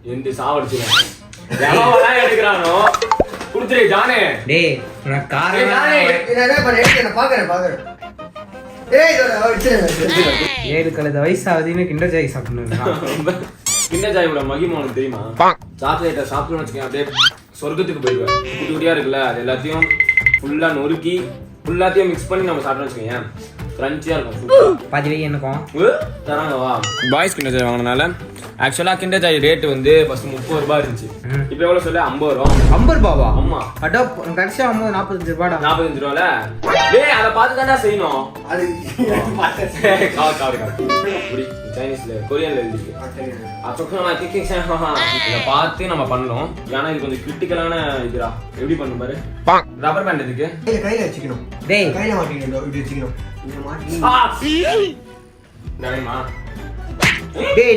எந்த சாவடிச்சிருவேன் எவன் எடுக்கிறானோ குடுத்துரு ஜானே. டேய் உனக்கு காரணம் பாக்குறேன் 7 கழுத வயசாகுதுன்னு கிண்டர் ஜாய் சாப்பிடணும். கிண்டர் ஜாயோட மகிமை உனக்கு தெரியுமா? சாக்லேட்டை சாப்பிடணும்னு வச்சுக்கேன் அப்படியே சொர்க்கத்துக்கு போயிடுவேன். குட்டி குட்டியா இருக்குல்ல அது எல்லாத்தையும் ஃபுல்லா நொறுக்கி ஃபுல்லாத்தையும் மிக்ஸ் பண்ணி நம்ம சாப்பிட்டோம்னு வச்சுக்கேன் கிரன்ச்சியா இருக்கும். பாதி வை எனக்கும் தராங்க வா. பாய்ஸ் கிண்டர் ஜாய் வாங்கினால ஆக்சுவலா கிண்டர் ஜாய் ரேட் வந்து ஃபர்ஸ்ட் 30 ரூபாய் இருந்துச்சு. இப்போ எவ்வளவு சொல்ல 50 ரூபா. 50 ரூபாவா? ஆமா. அடோ கடைசியா 45 ரூபாடா. 45 ரூபால டேய் அத பார்த்து தான்டா செய்யணும். அது காவ் புடி சைனீஸ்ல கொரியன்ல இருக்கு. அப்புறமா இத பார்த்து நம்ம பண்ணோம். ஏன்னா இது கொஞ்சம் கிரிட்டிக்கலான இதுடா. எப்படி பண்ணனும் பாரு. ரப்பர் பேண்ட் இதுக்கு கையில வச்சுக்கணும். டேய் கையில மாட்டிக்கணும். இப்படி வச்சுக்கணும். இந்த மாட்டி டேய்மா டேய்